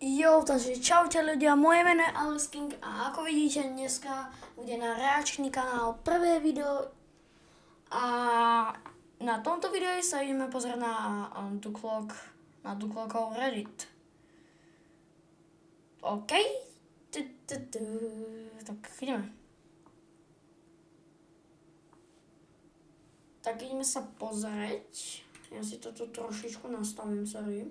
Jo, takže čaute ľudia, moje meno je Alex King a ako vidíte dneska bude na reakčný kanál prvé video a na tomto videu sa ideme pozrieť na Duklokov Reddit. OK? Tak ideme. Tak ideme sa pozrieť. Ja si toto trošičku nastavím, sorry.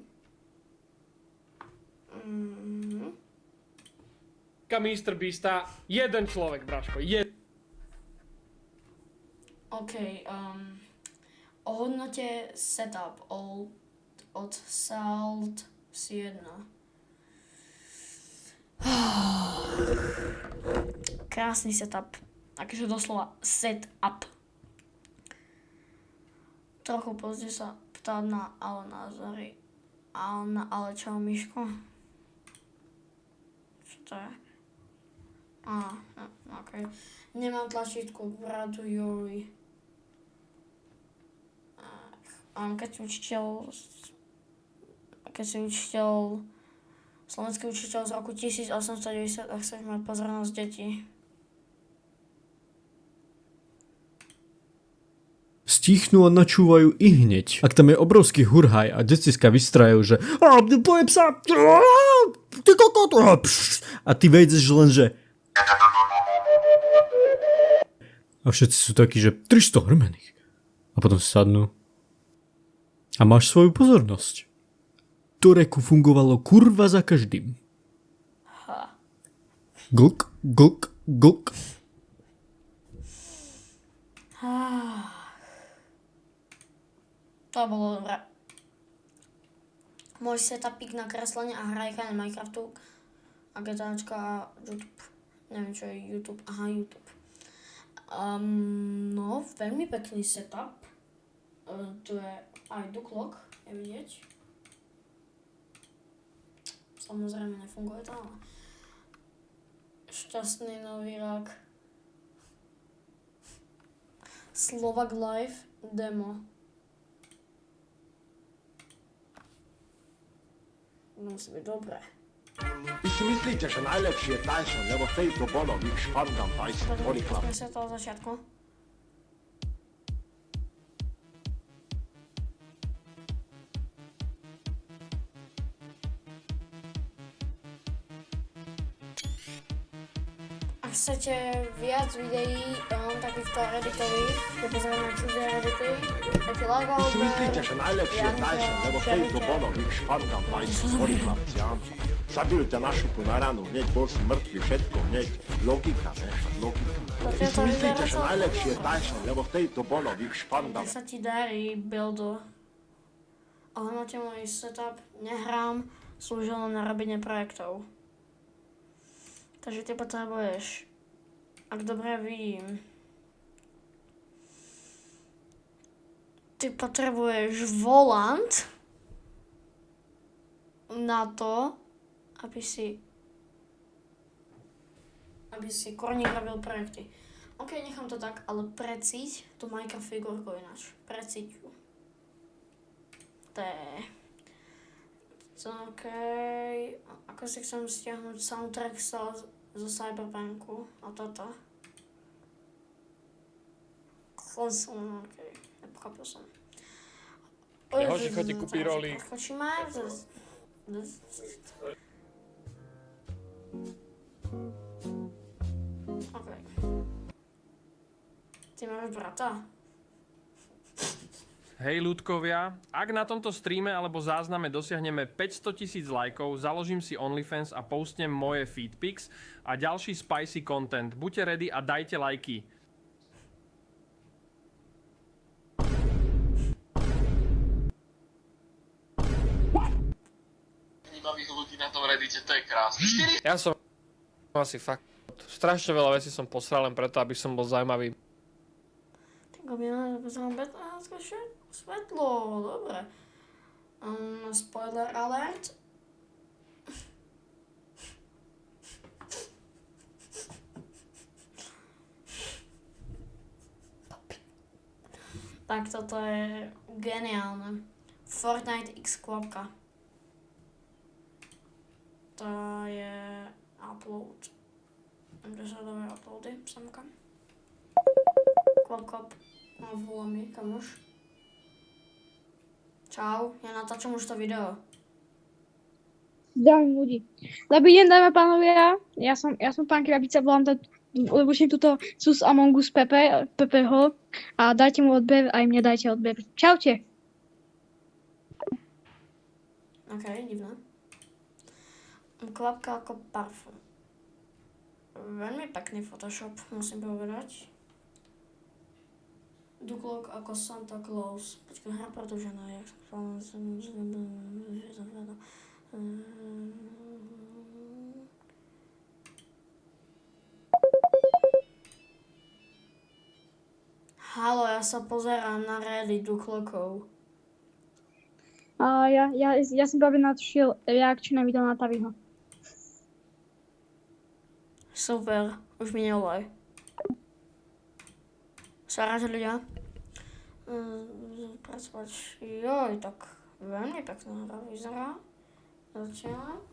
Mr. Beasta, jeden človek, Braško, OK, o hodnote setup od Salt si 1. Krásny setup, takže doslova setup. Trochu pozde sa ptať na ale názory. Ale čau, Miško? Čo to je? OK. Nemám tlačítko, bradu, joj. Keď si učiteľ, slovenský učiteľ z roku 1890 a chceš mať pozornosť detí. Stíchnú a načúvajú i hneď. Ak tam je obrovský hurhaj a decíska vystrajú, že pojem sa, ty kokot, a ty vejdeš len, že a všetci sú takí, že 300 hrmených. A potom si sadnú. A máš svoju pozornosť. To reku fungovalo kurva za každým. Glk, glk, glk. To bolo dobré. Môj setupík na kreslenie a hrajka na Minecraftu a GTAčka a YouTube. Neviem, čo je YouTube. Aha, YouTube. No, veľmi pekný setup. Tu je aj Duklok, je vidieť. Samozrejme, nefunguje to, ale šťastný nový rak. Slovak Live demo. Musí byť dobré. Vy si myslíte, že najlepšie je Tyson, lebo v tejto bolovi špandam Tyson, orikla. Poďme sa toho začiatku. Ak chcete viac videí, takýchto redditových, kde pozrieme na cudzie reddity, taký Vy si Lagalber, myslíte, že najlepšie je Tyson, lebo v tejto bolovi špandam Tyson, orikla. Zabil ťa na šupu na ranu, hneď bol si mŕtvy, všetko hneď. Logika, ne? Logika. Vy si myslíte, že najlepšie je Tyson, lebo v tejto bolovi špandam. Ak sa ti darí buildu, ohodnote môj setup, nehrám, slúžil len na robenie projektov. Takže ty potrebuješ, ak dobre vidím, ty potrebuješ volant na to, aby si korník robil projekty. OK, nechám to tak, ale precíť tú Minecraft figurku ináč. Precíť ju. To je OK. Ako si chcem stiahnuť soundtrack zo Cyberpunku a toto. OK, nepochopil som. Jehoži chodí kúpi roly. Odskočíme. OK. Ty máš brata? Hej ľudkovia, ak na tomto streame alebo zázname dosiahneme 500 000 lajkov, založím si OnlyFans a postnem moje feedpics a ďalší spicy content. Buďte ready a dajte lajky. Vnímavých ľudí na tom Reddite, to je krásne. Ja som asi fakt strašne veľa vecí som posral len preto, aby som bol zaujímavý. Tak objednám, že pozerám betlehemské svetlo, dobre. Spoiler alert. Tak toto je geniálne. Fortnite X kvapka. Toto je upload. Kde sa dávajú uploady, semka. Klop. No, volá mi, kamoš. Čau, ja natáčam už to video. Zdravím ľudí. Dobrý deň, dámy a pánovia. Ja som pán Krabica, volám lebo tuto sus Among Us Pepeho a dajte mu odber, aj mne dajte odber. Čaute. OK, divné. Kvapka ako parfum. Veľmi pekný Photoshop, musím povedať. Duklok ako Santa Claus. Počkaj, hra predĺžená, jak sa Halo, ja sa pozerám na Reddit Duklokov. A ja som práve natočil reakčné video na Taviho. Super, už mi neolej. Sáraže ľudia. Pracovať, joj, tak veľmi pekná hra vyzerá. Začínam.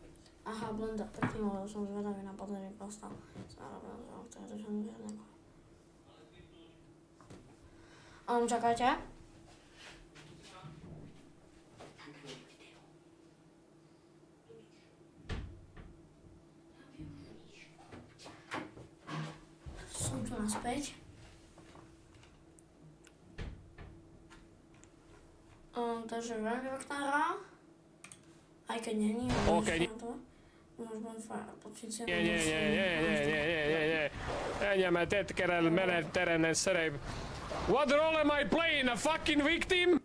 Aha, Blender, pekný model, som zvedavý na podľadný postav. Čakajte. Som tu naspäť. Takže veľmi pekná hra. Aj keď není. Okej. Nie. Enjämme tetkerel menettäränen serei. What role am I playing? A fucking victim?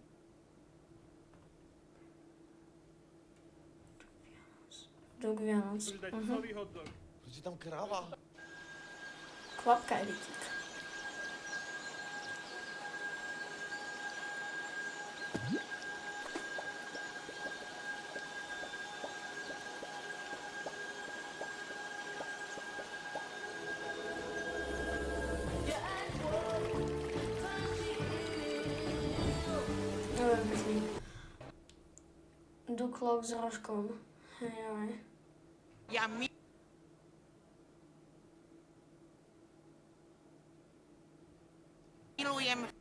Drug Vianoc. Proč je tam kráva? Kvapka editík. Duklok s rožkom. Hej.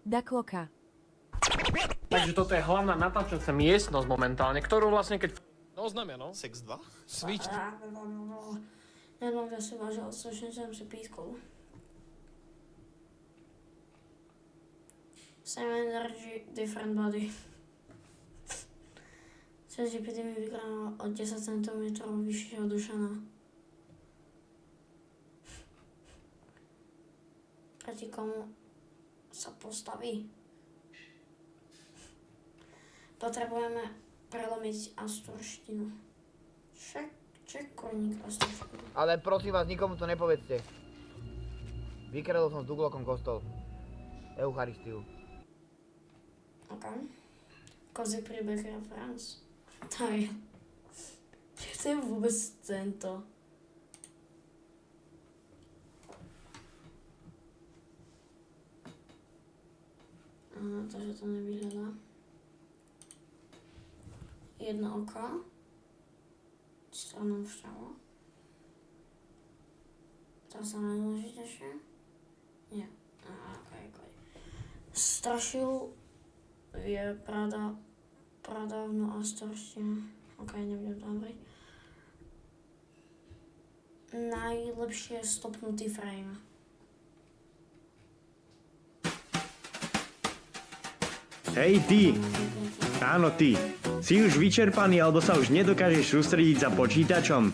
Dakloka. Takže toto je hlavná natáčacia miestnosť momentálne, ktorú vlastne keď... No znamená, no. Sex 2? Switch. Jednou, kde si vážil, strašne som si pískol. Same energy, different body. ChatGPT mi vykrával o 10 cm vyššieho Dušana. Proti komu sa postaví? Potrebujeme prelomiť asturštinu. Čekorník asturštinu. Ale prosím vás, nikomu to nepovedzte. Vykradol som s Duglokom kostol. Eucharistiu. OK. Kozí príbeh reference. To je... Čo to je vôbec tento? Aha, takže to nevyhľadá. Jedno oko. Stranou všťavo. To sa najdôležitejšie? Nie. OK. Strašil je pradávnu astorštinu. OK, nebudem to hovoriť. Najlepšie stopnutý frame. Hej ty! Áno ty! Si už vyčerpaný alebo sa už nedokážeš sústrediť za počítačom?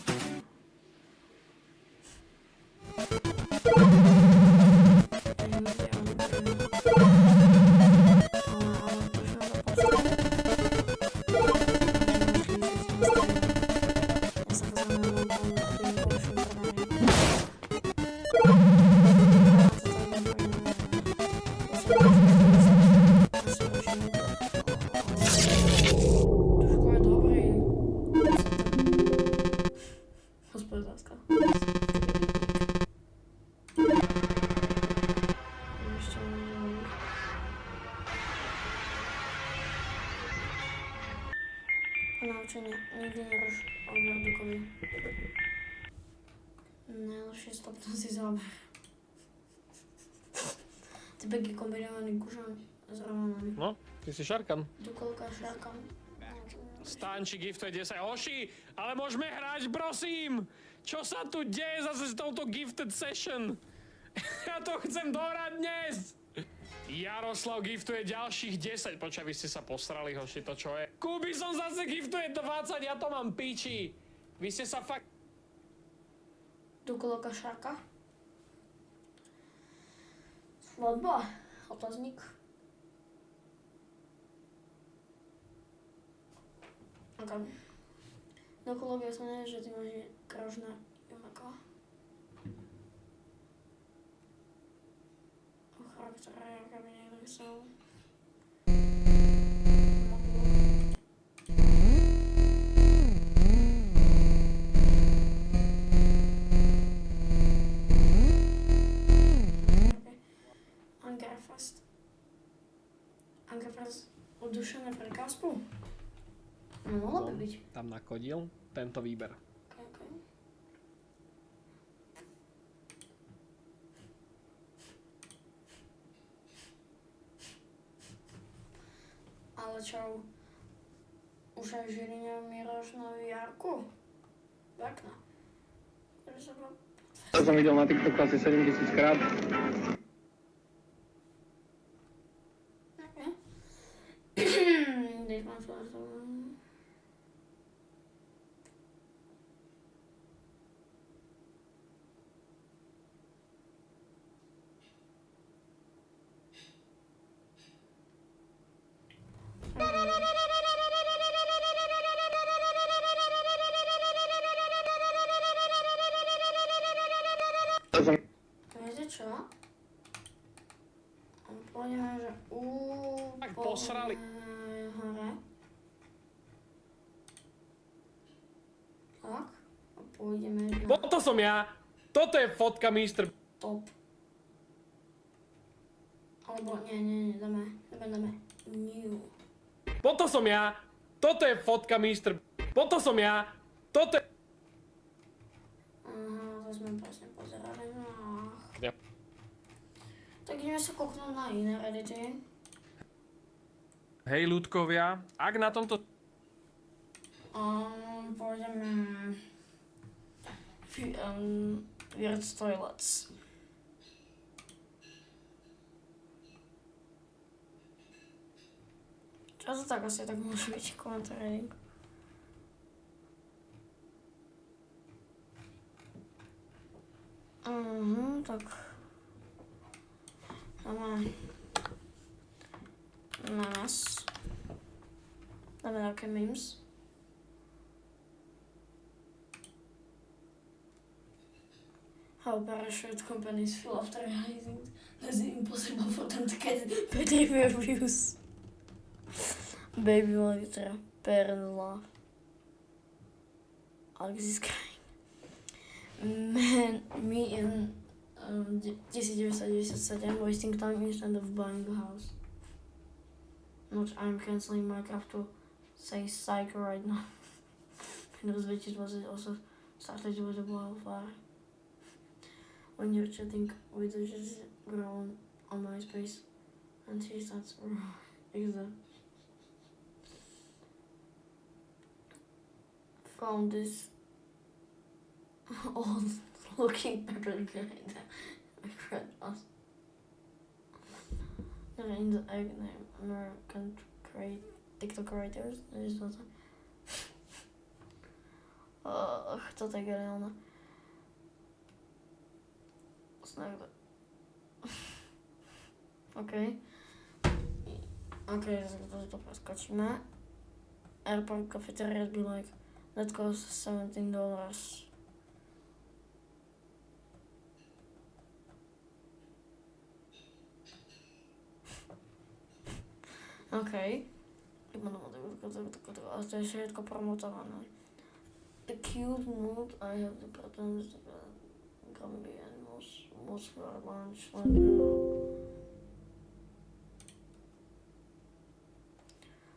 záber. Typek je kombinovaný kužan s Romanom. No, ty si šarkan. Dokolka šarkam. Stanči giftuje 10. Hoši, ale môžeme hrať, prosím! Čo sa tu deje zase s touto gifted session? Ja to chcem dohrať dnes! Jaroslav giftuje ďalších 10. Počkaj, vy ste sa posrali, hoši, to čo je? Kuby som zase giftuje 20, ja to mám piči. Vy ste sa fakt... Dokolka šarka. Svadba. Otazník. Okay. Dokolok jasné, že ty máš krožné jumeko. O charaktere, jaké by niekto chcel. Angerfest. Angerfest udušené prekázku? No, mohlo by byť. Tam nakodil tento výber. Okay. Ale čo? Už aj Žiliňa míraš na VR-ku? Pekné. To som videl na TikToku asi 7000 krát. Dej mám to. Viete čo? Pôjdeme, že Tak posrali. hore. Tak. A pôjdeme na Toto som ja. Toto je fotka Mr. top. Alebo nie, dáme. New. Toto som ja. Toto je fotka Mr. Toto som ja. Toto je... Aha, to sme presne pozerali. Yep. Tak ideme sa koknúť na iné reddity. Hej ľudkovia, ak na tomto... Pôjdeme... Weird Toilets. Čo to tak asi tak môže byť komentári? Tak. Dáme memes. Dáme nejaké memes. How parachute companies feel after realizing that it's impossible for them to get better reviews. Baby monitor, parent love. Alex is crying. Man, me in 1997 wasting time instead of buying a house. Not I'm canceling Minecraft to say psycho right now. Windows Widget was also started with a wildfire. When you're chatting with a girl on MySpace and she starts found this old looking pepper guy that read us. In the American TikTok creators, there's nothing. Kto tak je reálne? Snagda. OK, to preskočíme. Airport cafeteria be like, that costs $17. OK. A to je všetko promotované. The cute mood I have the patterns can be animals most for lunch like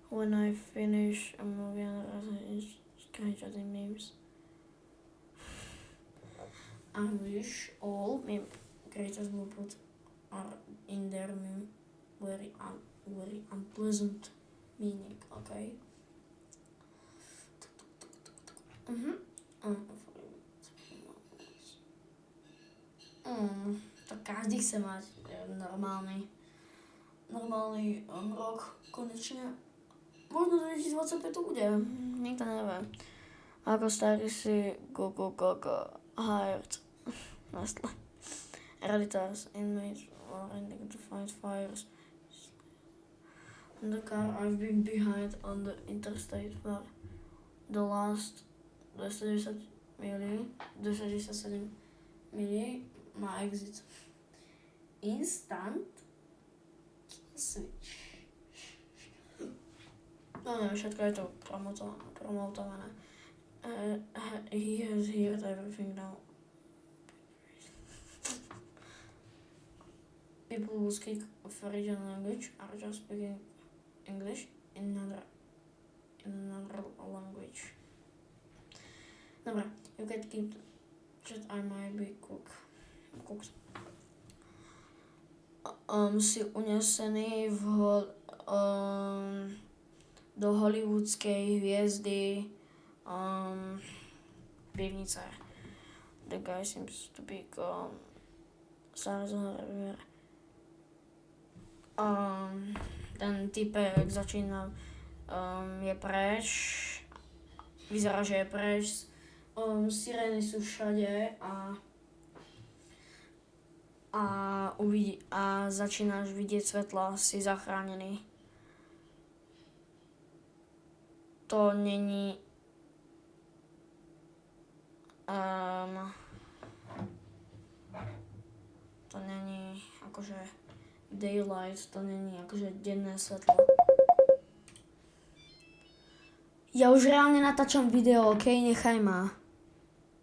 when I finish a movie and I screenshotting memes. I wish all my creators will put are in their name very unpleasant meaning, okay? Tak každý chce mať normálny rok konečne. Možno 2025 to bude, nikto nevie. Ako starý si go hired Nestle. Editors, inmates, or anything to fight fires. In the car I've been behind on the interstate for the last 297 milí má exit. Instant switch. No neviem, všetko je to promotované. He has heard everything now. People who speak a foreign language are just speaking English in another language. Dobre, you can keep chat, I might be cooked. Si unesený do hollywoodskej hviezdy pivnice. The guy seems to be ten typek začína je preč, vyzerá, že je preč, sirény sú všade a začínaš vidieť svetla, si zachránený. To není akože daylight, to není akože denné svetlo. Ja už reálne natáčam video, okej? Nechaj ma.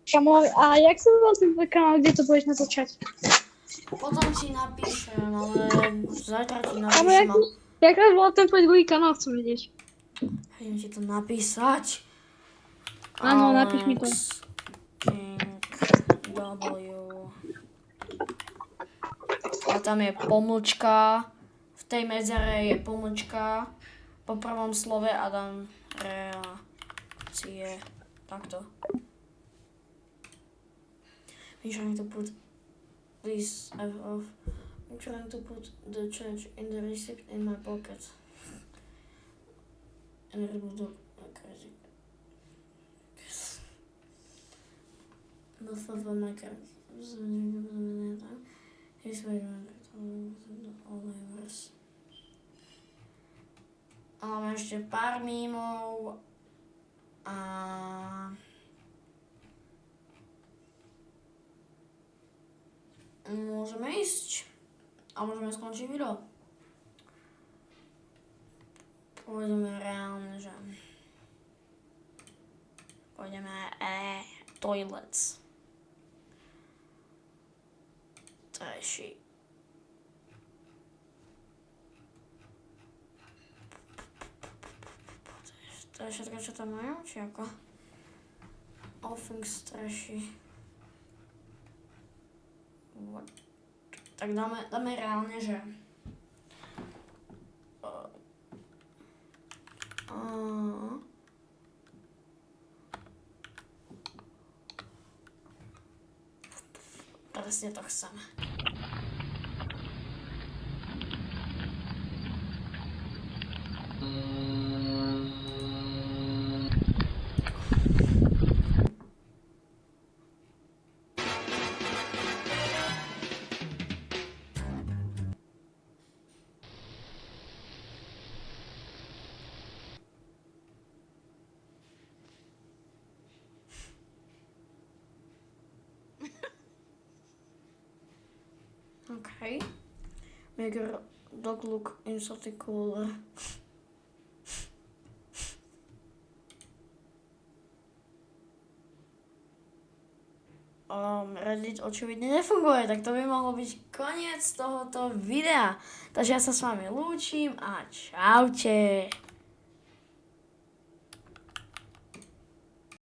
Kamo, a jak sa volal ten tvoj kanál, kde to budeš natáčať? Potom ti napíšem, ale zajtra ti Kamo, napíšem. jak sa volal ten tvoj druhý kanál, chcem vedieť. Idem ti to napísať. Áno, napíš mi to. King W. A tam je pomlčka. V tej medzere je pomlčka. Po prvom slove a dám relácie. Takto. I'm trying to put this off. I'm trying to put the change in the receipt in my pocket. And remove the crazy. The for my card. He's waiting all livers. Mám ešte pár mímov a môžeme ísť a môžeme skončiť video. Pôjdeme reálne, že pôjdeme toilets. Trashy. To je všetko, čo tam majú, či ako? All things trashy. What? Tak dáme reálne, že presne to chceme. Okay. Make your dog look instantly cooler. Reddit očividne nefunguje, tak to by mohlo byť koniec tohoto videa. Takže ja sa s vami lúčim a čaute.